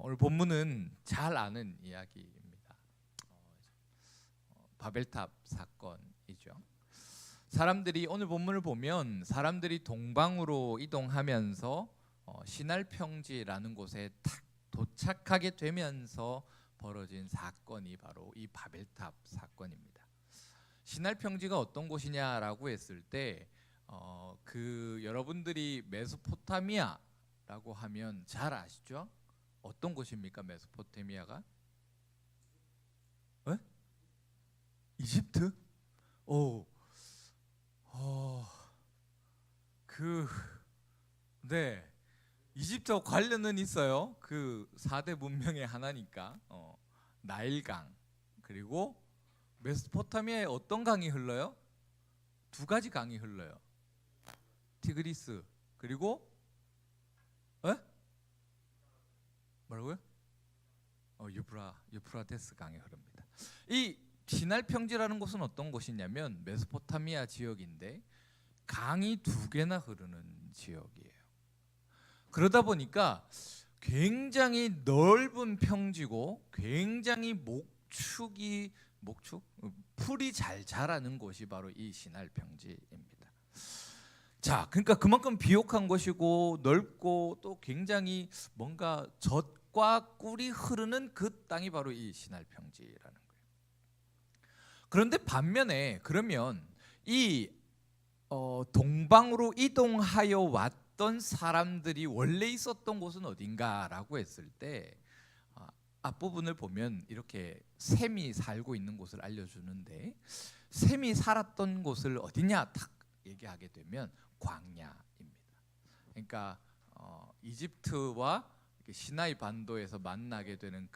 오늘 본문은 잘 아는 이야기입니다. 바벨탑 사건이죠. 사람들이 오늘 본문을 보면 사람들이 동방으로 이동하면서 시날 평지라는 곳에 탁 도착하게 되면서 벌어진 사건이 바로 이 바벨탑 사건입니다. 시날 평지가 어떤 곳이냐라고 했을 때 여러분들이 메소포타미아라고 하면 잘 아시죠? 어떤 곳입니까? 메소포타미아가? 에? 이집트? 네. 이집트와 관련은 있어요. 그 4대 문명의 하나니까. 나일강. 그리고 메소포타미아에 어떤 강이 흘러요? 두 가지 강이 흘러요. 티그리스. 그리고 뭐라고요? 유프라테스 강이 흐릅니다. 이 시날 평지라는 곳은 어떤 곳이냐면 메소포타미아 지역인데 강이 두 개나 흐르는 지역이에요. 그러다 보니까 굉장히 넓은 평지고 굉장히 풀이 잘 자라는 곳이 바로 이 시날 평지입니다. 자, 그러니까 그만큼 비옥한 것이고 넓고 또 굉장히 뭔가 젖과 꿀이 흐르는 그 땅이 바로 이 시날 평지라는 거예요. 그런데 반면에 그러면 이 동방으로 이동하여 왔던 사람들이 원래 있었던 곳은 어딘가라고 했을 때 앞부분을 보면 이렇게 셈이 살고 있는 곳을 알려주는데 셈이 살았던 곳을 어디냐 딱 얘기하게 되면 광야입니다. 그러니까 이집트와 시나이 반도에서 만나게 되는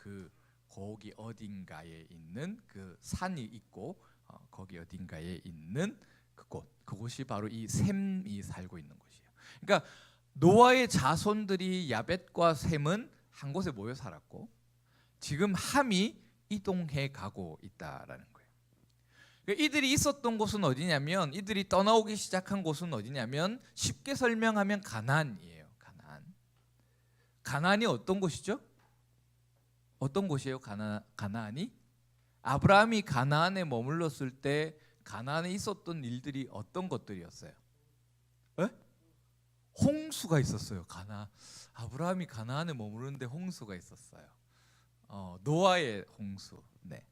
거기 어딘가에 있는 그 산이 있고 거기 어딘가에 있는 그곳이 바로 이 셈이 살고 있는 곳이에요. 그러니까 노아의 자손들이 야벳과 셈은 한 곳에 모여 살았고 지금 함이 이동해 가고 있다라는 거예요. 그러니까 이들이 있었던 곳은 어디냐면 이들이 떠나오기 시작한 곳은 어디냐면 쉽게 설명하면 가나안이에요. 가나안이 어떤 곳이죠? 어떤 곳이에요? 가나안이? 아브라함이 가나안에 머물렀을 때 가나안에 있었던 일들이 어떤 것들이었어요? 홍수가 있었어요. 아브라함이 가나안에 머무르는데 홍수가 있었어요. 노아의 홍수. 네.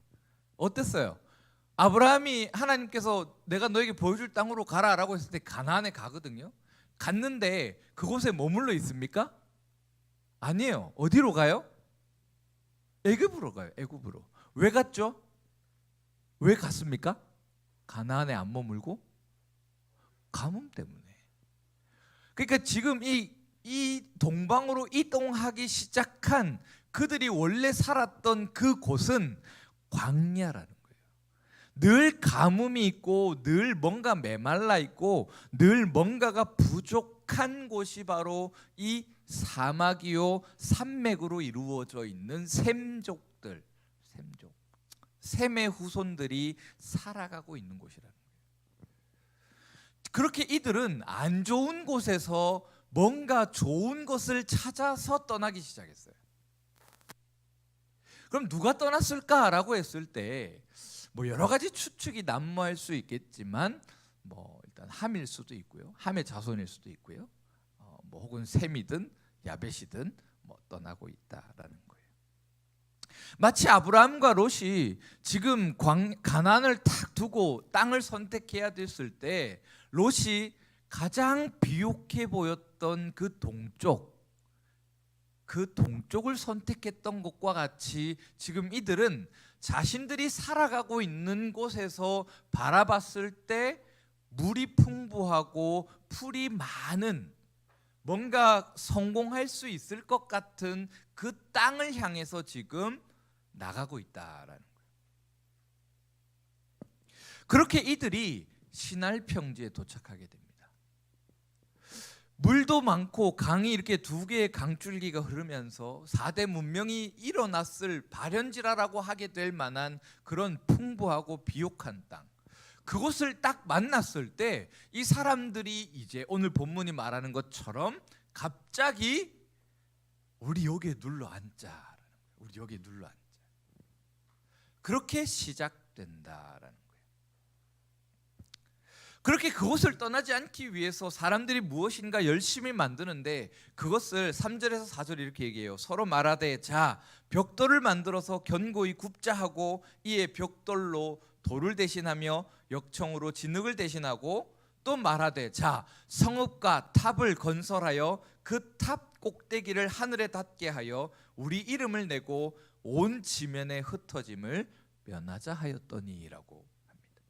어땠어요? 아브라함이 하나님께서 내가 너에게 보여줄 땅으로 가라라고 했을 때 가나안에 가거든요. 갔는데 그곳에 머물러 있습니까? 아니에요. 어디로 가요? 애굽으로 가요. 애굽으로. 왜 갔죠? 왜 갔습니까? 가나안에 안 머물고 가뭄 때문에. 그러니까 지금 이 동방으로 이동하기 시작한 그들이 원래 살았던 그 곳은 광야라는 거예요. 늘 가뭄이 있고 늘 뭔가 메말라 있고 늘 뭔가가 부족한 곳이 바로 이 사막이요 산맥으로 이루어져 있는 셈족들, 셈의 후손들이 살아가고 있는 곳이라는 거예요. 그렇게 이들은 안 좋은 곳에서 뭔가 좋은 것을 찾아서 떠나기 시작했어요. 그럼 누가 떠났을까라고 했을 때 뭐 여러 가지 추측이 난무할 수 있겠지만 뭐 일단 함일 수도 있고요, 함의 자손일 수도 있고요, 뭐 혹은 셈이든 야벳이든 뭐 떠나고 있다라는 거예요. 마치 아브라함과 롯이 지금 가나안을 탁 두고 땅을 선택해야 됐을 때 롯이 가장 비옥해 보였던 그 동쪽을 선택했던 것과 같이 지금 이들은 자신들이 살아가고 있는 곳에서 바라봤을 때 물이 풍부하고 풀이 많은 뭔가 성공할 수 있을 것 같은 그 땅을 향해서 지금 나가고 있다라는 거예요. 그렇게 이들이 시날 평지에 도착하게 됩니다. 물도 많고 강이 이렇게 두 개의 강줄기가 흐르면서 4대 문명이 일어났을 발현지라라고 하게 될 만한 그런 풍부하고 비옥한 땅, 그곳을 딱 만났을 때 이 사람들이 이제 오늘 본문이 말하는 것처럼 갑자기 우리 여기에 눌러 앉자. 우리 여기에 눌러 앉자. 그렇게 시작된다라는 거예요. 그렇게 그곳을 떠나지 않기 위해서 사람들이 무엇인가 열심히 만드는데 그것을 3절에서 4절 이렇게 얘기해요. 서로 말하되 자 벽돌을 만들어서 견고히 굽자 하고 이에 벽돌로 돌을 대신하며 역청으로 진흙을 대신하고 또 말하되 자 성읍과 탑을 건설하여 그 탑 꼭대기를 하늘에 닿게 하여 우리 이름을 내고 온 지면에 흩어짐을 면하자 하였더니라고 합니다.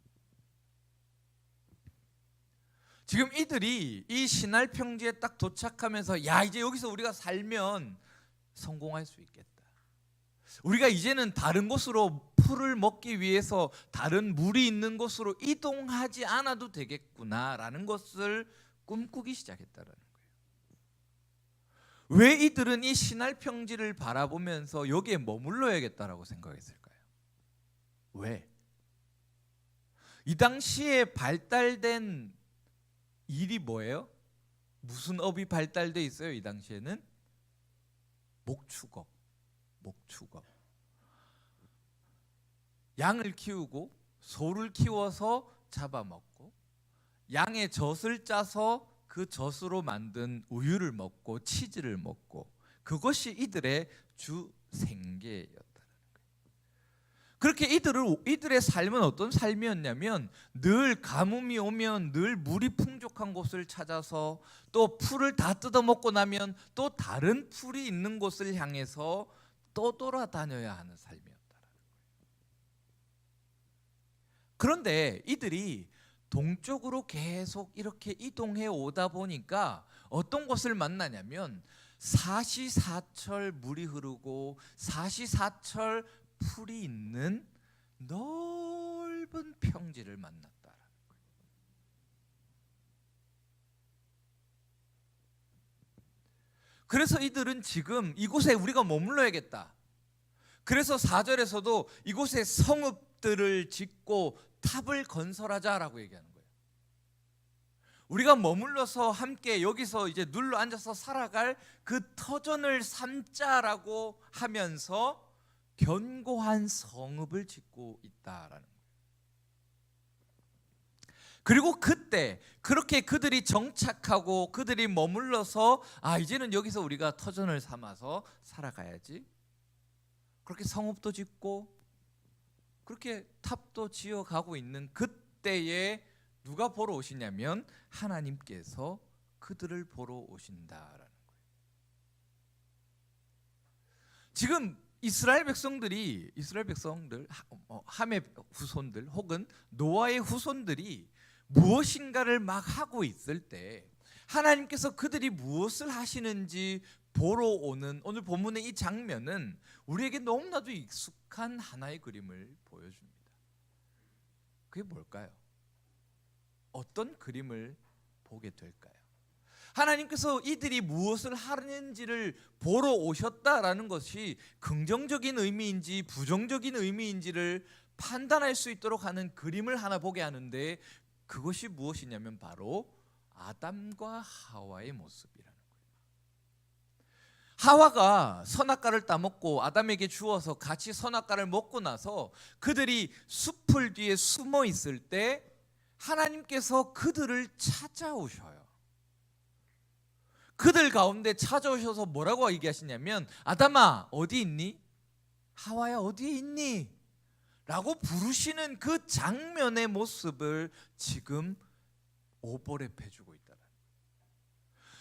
지금 이들이 이 신할 평지에 딱 도착하면서 야 이제 여기서 우리가 살면 성공할 수 있겠다. 우리가 이제는 다른 곳으로 풀을 먹기 위해서 다른 물이 있는 곳으로 이동하지 않아도 되겠구나라는 것을 꿈꾸기 시작했다라는 거예요. 왜 이들은 이 신할 평지를 바라보면서 여기에 머물러야겠다라고 생각했을까요? 왜? 이 당시에 발달된 일이 뭐예요? 무슨 업이 발달돼 있어요? 이 당시에는 목축업. 양을 키우고 소를 키워서 잡아먹고 양의 젖을 짜서 그 젖으로 만든 우유를 먹고 치즈를 먹고 그것이 이들의 주 생계였다는 거예요. 그렇게 이들의 삶은 어떤 삶이었냐면 늘 가뭄이 오면 늘 물이 풍족한 곳을 찾아서 또 풀을 다 뜯어먹고 나면 또 다른 풀이 있는 곳을 향해서 또 돌아다녀야 하는 삶이었다는 거예요. 그런데 이들이 동쪽으로 계속 이렇게 이동해 오다 보니까 어떤 곳을 만나냐면 사시사철 물이 흐르고 사시사철 풀이 있는 넓은 평지를 만났다라는 거예요. 그래서 이들은 지금 이곳에 우리가 머물러야겠다. 그래서 4절에서도 이곳에 성읍들을 짓고 탑을 건설하자라고 얘기하는 거예요. 우리가 머물러서 함께 여기서 이제 눌러 앉아서 살아갈 그 터전을 삼자라고 하면서 견고한 성읍을 짓고 있다라는 거예요. 그리고 그때 그렇게 그들이 정착하고 그들이 머물러서 이제는 여기서 우리가 터전을 삼아서 살아가야지. 그렇게 성읍도 짓고 그렇게 탑도 지어가고 있는 그때에 누가 보러 오시냐면 하나님께서 그들을 보러 오신다라는 거예요. 지금 이스라엘 백성들 함의 후손들 혹은 노아의 후손들이 무엇인가를 막 하고 있을 때 하나님께서 그들이 무엇을 하시는지 보러 오는 오늘 본문의 이 장면은 우리에게 너무나도 익숙한 하나의 그림을 보여줍니다. 그게 뭘까요? 어떤 그림을 보게 될까요? 하나님께서 이들이 무엇을 하는지를 보러 오셨다라는 것이 긍정적인 의미인지 부정적인 의미인지를 판단할 수 있도록 하는 그림을 하나 보게 하는데 그것이 무엇이냐면 바로 아담과 하와의 모습이라는 거예요. 하와가 선악과를 따먹고 아담에게 주어서 같이 선악과를 먹고 나서 그들이 숲을 뒤에 숨어 있을 때 하나님께서 그들을 찾아오셔요. 그들 가운데 찾아오셔서 뭐라고 얘기하시냐면 아담아 어디 있니? 하와야 어디에 있니? 라고 부르시는 그 장면의 모습을 지금 오버랩 해주고 있다.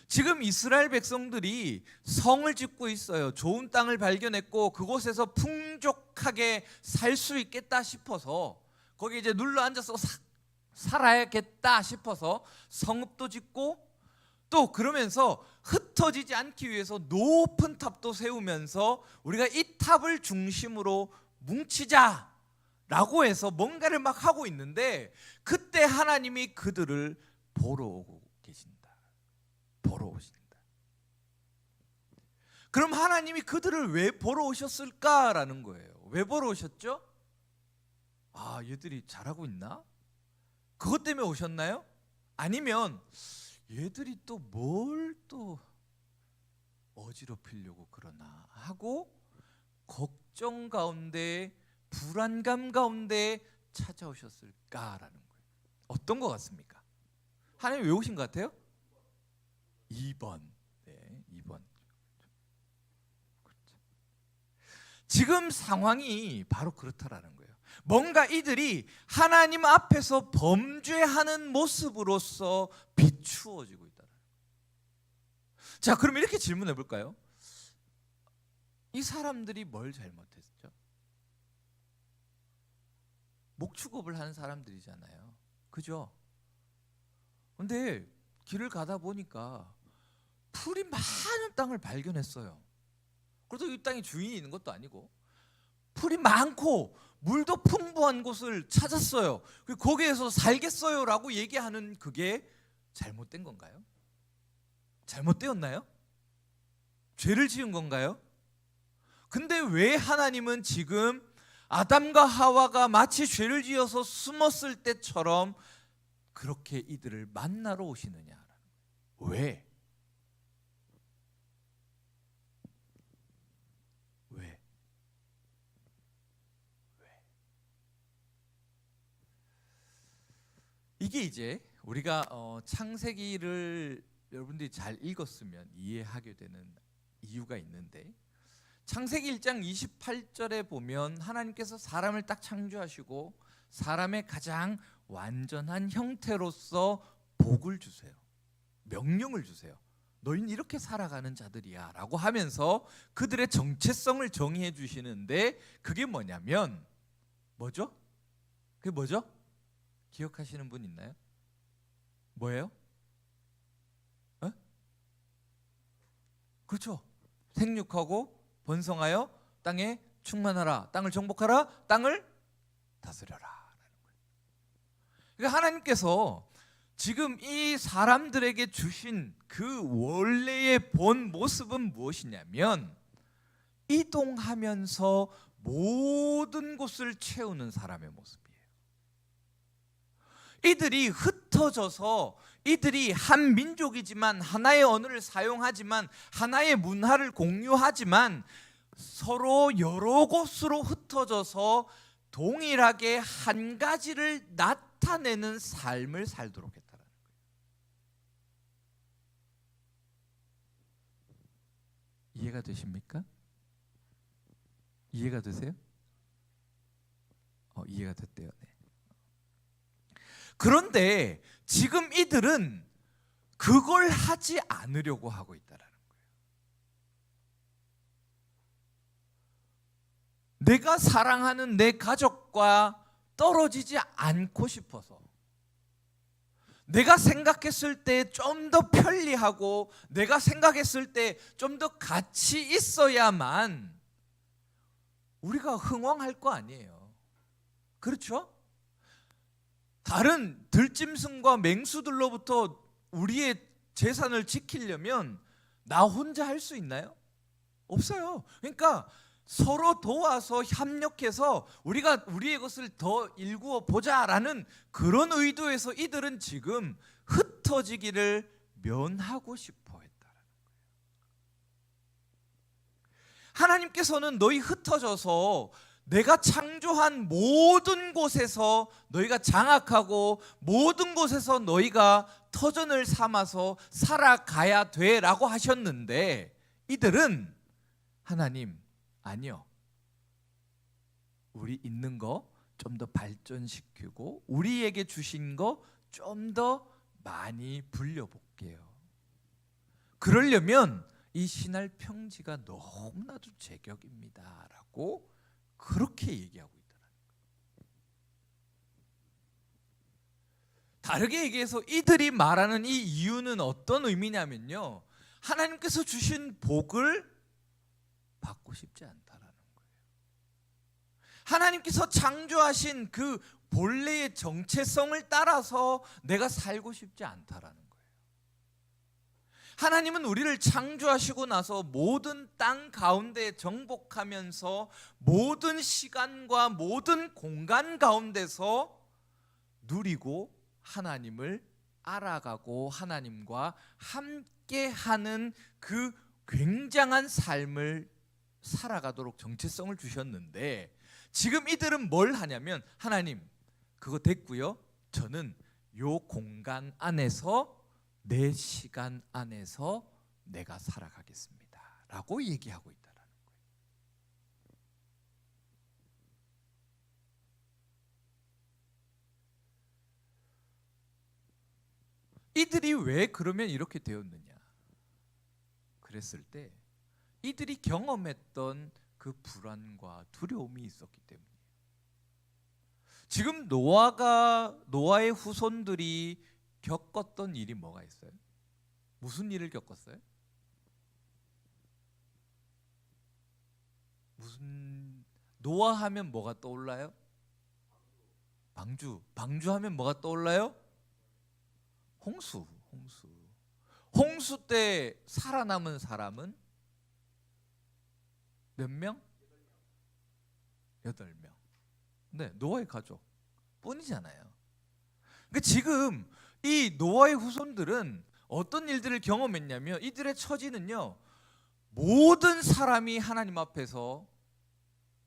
지금 이스라엘 백성들이 성을 짓고 있어요. 좋은 땅을 발견했고 그곳에서 풍족하게 살 수 있겠다 싶어서 거기 이제 눌러 앉아서 살아야겠다 싶어서 성읍도 짓고 또 그러면서 흩어지지 않기 위해서 높은 탑도 세우면서 우리가 이 탑을 중심으로 뭉치자 라고 해서 뭔가를 막 하고 있는데 그때 하나님이 그들을 보러 오고 계신다. 보러 오신다. 그럼 하나님이 그들을 왜 보러 오셨을까라는 거예요. 왜 보러 오셨죠? 얘들이 잘하고 있나? 그것 때문에 오셨나요? 아니면 얘들이 또 뭘 또 어지럽히려고 그러나 하고 걱정 가운데 불안감 가운데 찾아오셨을까라는 거예요. 어떤 것 같습니까? 하나님 왜 오신 것 같아요? 2번. 네, 2번. 그렇죠. 지금 상황이 바로 그렇다라는 거예요. 뭔가 이들이 하나님 앞에서 범죄하는 모습으로서 비추어지고 있다는 거예요. 자, 그럼 이렇게 질문해 볼까요? 이 사람들이 뭘 잘못했죠? 목축업을 하는 사람들이잖아요. 그죠? 근데 길을 가다 보니까 풀이 많은 땅을 발견했어요. 그래도 이 땅에 주인이 있는 것도 아니고 풀이 많고 물도 풍부한 곳을 찾았어요. 거기에서 살겠어요 라고 얘기하는 그게 잘못된 건가요? 잘못되었나요? 죄를 지은 건가요? 근데 왜 하나님은 지금 아담과 하와가 마치 죄를 지어서 숨었을 때처럼 그렇게 이들을 만나러 오시느냐? 왜? 왜? 이게 이제 우리가 창세기를 여러분들이 잘 읽었으면 이해하게 되는 이유가 있는데, 창세기 1장 28절에 보면 하나님께서 사람을 딱 창조하시고 사람의 가장 완전한 형태로서 복을 주세요. 명령을 주세요. 너희는 이렇게 살아가는 자들이야 라고 하면서 그들의 정체성을 정의해 주시는데, 그게 뭐냐면 뭐죠? 그게 뭐죠? 기억하시는 분 있나요? 뭐예요? 그렇죠. 생육하고 번성하여 땅에 충만하라, 땅을 정복하라, 땅을 다스려라. 그러니까 하나님께서 지금 이 사람들에게 주신 그 원래의 본 모습은 무엇이냐면 이동하면서 모든 곳을 채우는 사람의 모습이에요. 이들이 흩어져서 이들이 한 민족이지만 하나의 언어를 사용하지만 하나의 문화를 공유하지만 서로 여러 곳으로 흩어져서 동일하게 한 가지를 나타내는 삶을 살도록 했다는 거예요. 이해가 되십니까? 이해가 되세요? 이해가 됐대요. 네. 그런데 지금 이들은 그걸 하지 않으려고 하고 있다는 거예요. 내가 사랑하는 내 가족과 떨어지지 않고 싶어서, 내가 생각했을 때 좀 더 편리하고 내가 생각했을 때 좀 더 같이 있어야만 우리가 흥왕할 거 아니에요. 그렇죠? 다른 들짐승과 맹수들로부터 우리의 재산을 지키려면 나 혼자 할 수 있나요? 없어요. 그러니까 서로 도와서 협력해서 우리가 우리의 것을 더 일구어 보자라는 그런 의도에서 이들은 지금 흩어지기를 면하고 싶어 했다는 거예요. 하나님께서는 너희 흩어져서 내가 창조한 모든 곳에서 너희가 장악하고 모든 곳에서 너희가 터전을 삼아서 살아가야 돼라고 하셨는데, 이들은 하나님 아니요, 우리 있는 거 좀 더 발전시키고 우리에게 주신 거 좀 더 많이 불려볼게요. 그러려면 이 신할 평지가 너무나도 제격입니다 라고 그렇게 얘기하고 있더라고요. 다르게 얘기해서 이들이 말하는 이 이유는 어떤 의미냐면요, 하나님께서 주신 복을 받고 싶지 않다라는 거예요. 하나님께서 창조하신 그 본래의 정체성을 따라서 내가 살고 싶지 않다라는 거예요. 하나님은 우리를 창조하시고 나서 모든 땅 가운데 정복하면서 모든 시간과 모든 공간 가운데서 누리고 하나님을 알아가고 하나님과 함께하는 그 굉장한 삶을 살아가도록 정체성을 주셨는데 지금 이들은 뭘 하냐면 하나님 그거 됐고요. 저는 요 공간 안에서 내 시간 안에서 내가 살아가겠습니다 라고 얘기하고 있다라는 거예요. 이들이 왜 그러면 이렇게 되었느냐 그랬을 때 이들이 경험했던 그 불안과 두려움이 있었기 때문이에요. 지금 노아의 후손들이 겪었던 일이 뭐가 있어요? 무슨 일을 겪었어요? 노아 하면 뭐가 떠올라요? 방주하면 뭐가 떠올라요? 홍수 때 살아남은 사람은 몇 명? 8명. 네, 노아의 가족 뿐이잖아요. 그러니까 지금 이 노아의 후손들은 어떤 일들을 경험했냐면 이들의 처지는요, 모든 사람이 하나님 앞에서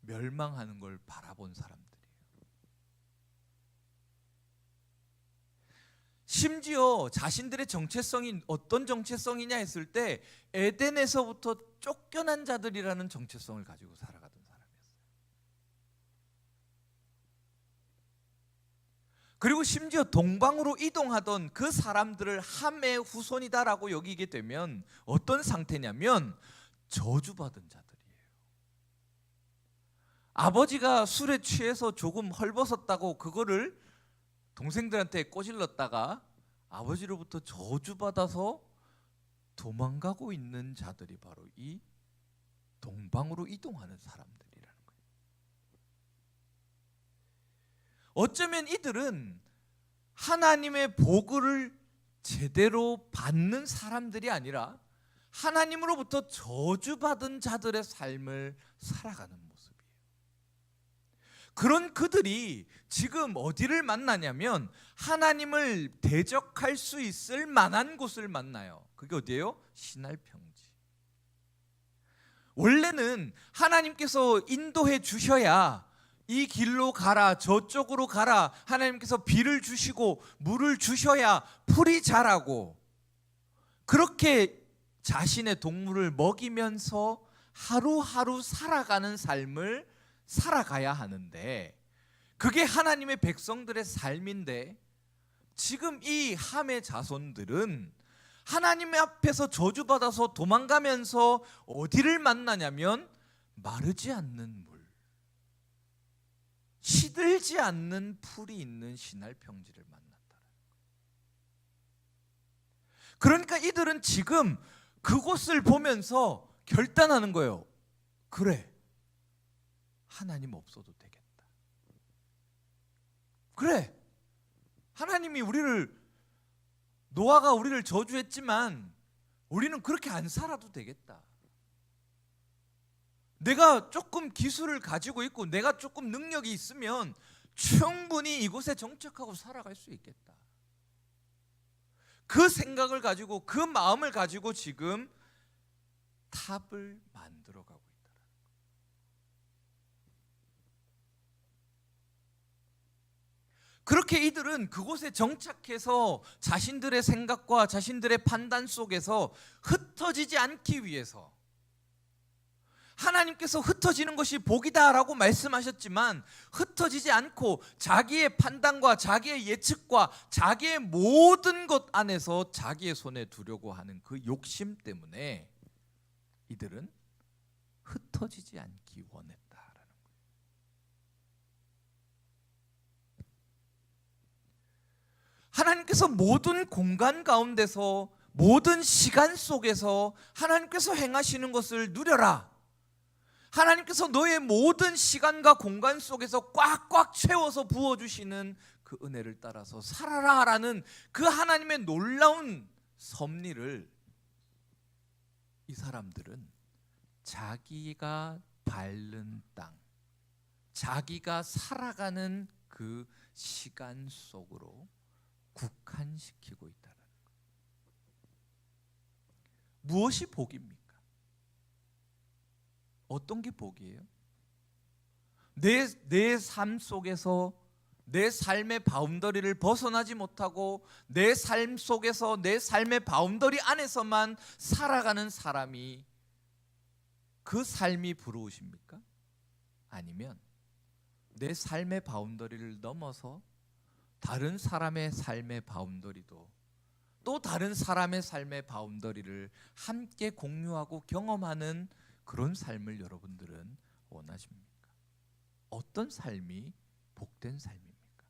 멸망하는 걸 바라본 사람들이에요. 심지어 자신들의 정체성이 어떤 정체성이냐 했을 때 에덴에서부터 쫓겨난 자들이라는 정체성을 가지고 살아가던 사람이었어요. 그리고 심지어 동방으로 이동하던 그 사람들을 함의 후손이다라고 여기게 되면 어떤 상태냐면 저주받은 자들이에요. 아버지가 술에 취해서 조금 헐벗었다고 그거를 동생들한테 꼬질렀다가 아버지로부터 저주받아서 도망가고 있는 자들이 바로 이 동방으로 이동하는 사람들이라는 거예요. 어쩌면 이들은 하나님의 복을 제대로 받는 사람들이 아니라 하나님으로부터 저주받은 자들의 삶을 살아가는 모습이에요. 그런 그들이 지금 어디를 만나냐면 하나님을 대적할 수 있을 만한 곳을 만나요. 그게 어디예요? 신할 평지. 원래는 하나님께서 인도해 주셔야 이 길로 가라, 저쪽으로 가라, 하나님께서 비를 주시고 물을 주셔야 풀이 자라고 그렇게 자신의 동물을 먹이면서 하루하루 살아가는 삶을 살아가야 하는데 그게 하나님의 백성들의 삶인데 지금 이 함의 자손들은 하나님 앞에서 저주받아서 도망가면서 어디를 만나냐면 마르지 않는 물, 시들지 않는 풀이 있는 신할 평지를 만났다. 그러니까 이들은 지금 그곳을 보면서 결단하는 거예요. 그래, 하나님 없어도 되겠다. 그래, 하나님이 노아가 우리를 저주했지만 우리는 그렇게 안 살아도 되겠다. 내가 조금 기술을 가지고 있고 내가 조금 능력이 있으면 충분히 이곳에 정착하고 살아갈 수 있겠다. 그 생각을 가지고 그 마음을 가지고 지금 탑을 만들어가고 있다. 그렇게 이들은 그곳에 정착해서 자신들의 생각과 자신들의 판단 속에서 흩어지지 않기 위해서 하나님께서 흩어지는 것이 복이다라고 말씀하셨지만 흩어지지 않고 자기의 판단과 자기의 예측과 자기의 모든 것 안에서 자기의 손에 두려고 하는 그 욕심 때문에 이들은 흩어지지 않기 원했다라는 거예요. 하나님께서 모든 공간 가운데서 모든 시간 속에서 하나님께서 행하시는 것을 누려라. 하나님께서 너의 모든 시간과 공간 속에서 꽉꽉 채워서 부어주시는 그 은혜를 따라서 살아라라는 그 하나님의 놀라운 섭리를 이 사람들은 자기가 밟는 땅, 자기가 살아가는 그 시간 속으로 국한시키고 있다는 거예요. 무엇이 복입니까? 어떤 게 복이에요? 내 삶 속에서 내 삶의 바운더리를 벗어나지 못하고 내 삶 속에서 내 삶의 바운더리 안에서만 살아가는 사람이 그 삶이 부러우십니까? 아니면 내 삶의 바운더리를 넘어서 다른 사람의 삶의 바운더리도 또 다른 사람의 삶의 바운더리를 함께 공유하고 경험하는 그런 삶을 여러분들은 원하십니까? 어떤 삶이 복된 삶입니까?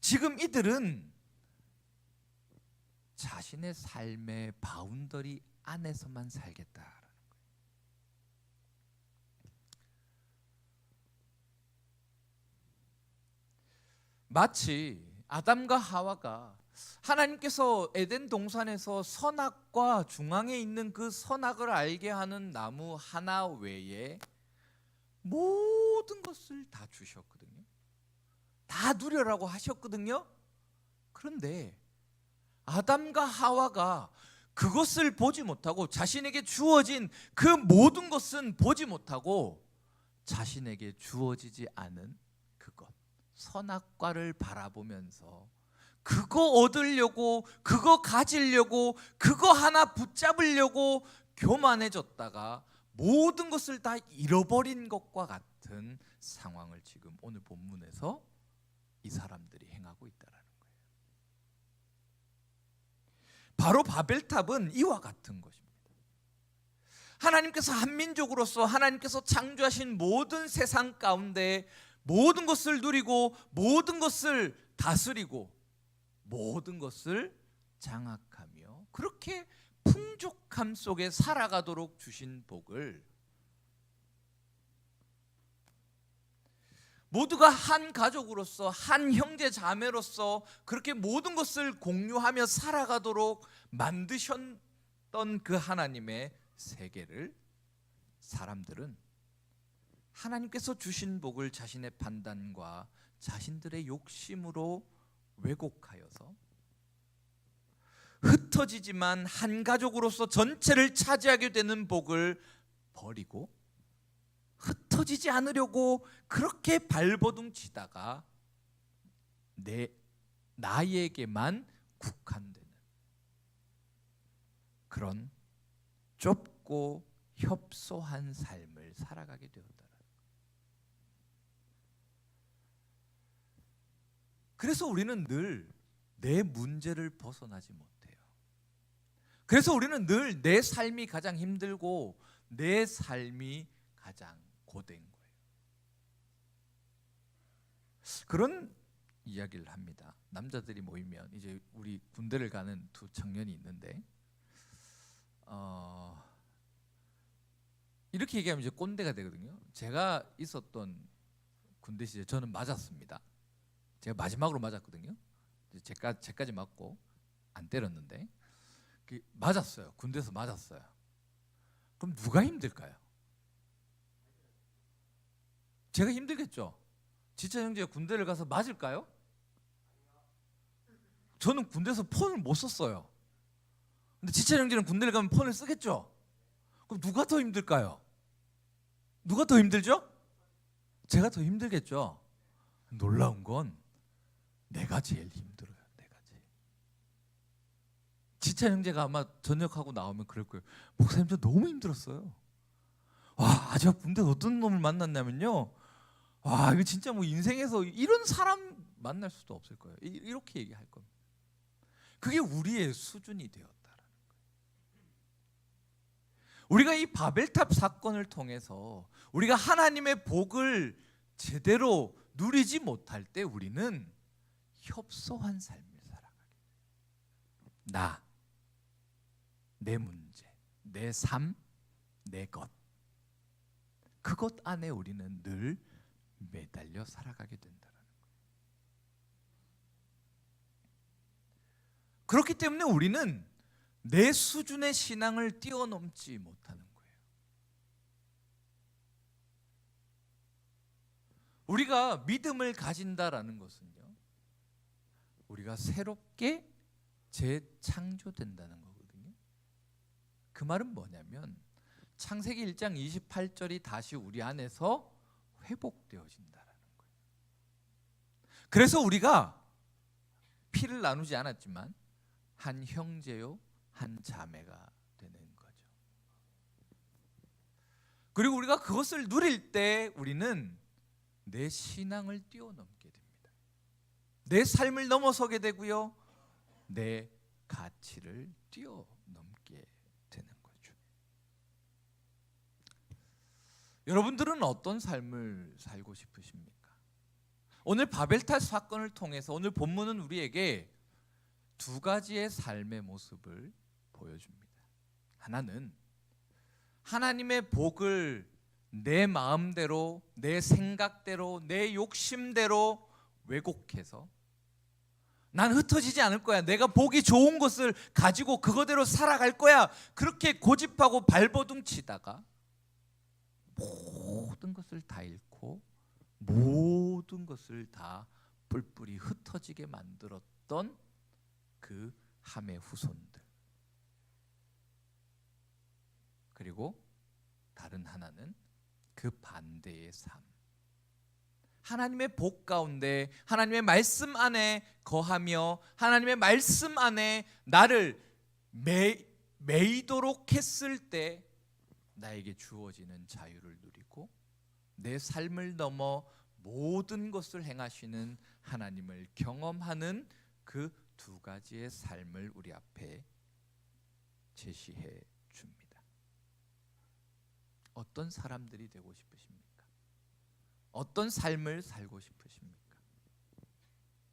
지금 이들은 자신의 삶의 바운더리 안에서만 살겠다라는 거예요. 마치 아담과 하와가 하나님께서 에덴 동산에서 선악과 중앙에 있는 그 선악을 알게 하는 나무 하나 외에 모든 것을 다 주셨거든요. 다 누려라고 하셨거든요. 그런데 아담과 하와가 그것을 보지 못하고 자신에게 주어진 그 모든 것은 보지 못하고 자신에게 주어지지 않은 그것, 선악과를 바라보면서 그거 얻으려고, 그거 가지려고, 그거 하나 붙잡으려고 교만해졌다가 모든 것을 다 잃어버린 것과 같은 상황을 지금 오늘 본문에서 이 사람들이 행하고 있다는 거예요. 바로 바벨탑은 이와 같은 것입니다. 하나님께서 한민족으로서 하나님께서 창조하신 모든 세상 가운데 모든 것을 누리고 모든 것을 다스리고 모든 것을 장악하며 그렇게 풍족함 속에 살아가도록 주신 복을 모두가 한 가족으로서 한 형제 자매로서 그렇게 모든 것을 공유하며 살아가도록 만드셨던 그 하나님의 세계를 사람들은 하나님께서 주신 복을 자신의 판단과 자신들의 욕심으로 왜곡하여서 흩어지지만 한 가족으로서 전체를 차지하게 되는 복을 버리고 흩어지지 않으려고 그렇게 발버둥 치다가 나에게만 국한되는 그런 좁고 협소한 삶을 살아가게 되었다. 그래서 우리는 늘 내 문제를 벗어나지 못해요. 그래서 우리는 늘 내 삶이 가장 힘들고 내 삶이 가장 고된 거예요. 그런 이야기를 합니다. 남자들이 모이면 이제 우리 군대를 가는 두 청년이 있는데 이렇게 얘기하면 이제 꼰대가 되거든요. 제가 있었던 군대 시절 저는 맞았습니다. 제가 마지막으로 맞았거든요. 제까지 맞고 안 때렸는데 맞았어요. 군대에서 맞았어요. 그럼 누가 힘들까요? 제가 힘들겠죠. 지찬 형제가 군대를 가서 맞을까요? 저는 군대에서 폰을 못 썼어요. 근데 지찬 형제는 군대를 가면 폰을 쓰겠죠. 그럼 누가 더 힘들까요? 누가 더 힘들죠? 제가 더 힘들겠죠. 놀라운 건 내가 제일 힘들어요. 내가 제일. 지찬 형제가 아마 전역하고 나오면 그럴 거예요. 목사님 저 너무 힘들었어요. 와, 제가 군대에서 어떤 놈을 만났냐면요. 와, 이거 진짜 뭐 인생에서 이런 사람 만날 수도 없을 거예요. 이렇게 얘기할 겁니다. 그게 우리의 수준이 되었다라는 거예요. 우리가 이 바벨탑 사건을 통해서 우리가 하나님의 복을 제대로 누리지 못할 때 우리는 협소한 삶을 살아가게 돼요. 내 문제, 내 삶, 내 것. 그것 안에 우리는 늘 매달려 살아가게 된다는 거예요. 그렇기 때문에 우리는 내 수준의 신앙을 뛰어넘지 못하는 거예요. 우리가 믿음을 가진다라는 것은요, 우리가 새롭게 재창조된다는 거거든요. 그 말은 뭐냐면 창세기 1장 28절이 다시 우리 안에서 회복되어진다라는 거예요. 그래서 우리가 피를 나누지 않았지만 한 형제요 한 자매가 되는 거죠. 그리고 우리가 그것을 누릴 때 우리는 내 신앙을 뛰어넘게 됩니다. 내 삶을 넘어서게 되고요, 내 가치를 뛰어넘게 되는 거죠. 여러분들은 어떤 삶을 살고 싶으십니까? 오늘 바벨탑 사건을 통해서 오늘 본문은 우리에게 두 가지의 삶의 모습을 보여줍니다. 하나는 하나님의 복을 내 마음대로, 내 생각대로, 내 욕심대로 왜곡해서 난 흩어지지 않을 거야, 내가 보기 좋은 것을 가지고 그거대로 살아갈 거야, 그렇게 고집하고 발버둥 치다가 모든 것을 다 잃고 모든 것을 다 뿔뿔이 흩어지게 만들었던 그 함의 후손들. 그리고 다른 하나는 그 반대의 삶. 하나님의 복 가운데 하나님의 말씀 안에 거하며 하나님의 말씀 안에 나를 매이도록 했을 때 나에게 주어지는 자유를 누리고 내 삶을 넘어 모든 것을 행하시는 하나님을 경험하는 그 두 가지의 삶을 우리 앞에 제시해 줍니다. 어떤 사람들이 되고 싶으십니까? 어떤 삶을 살고 싶으십니까?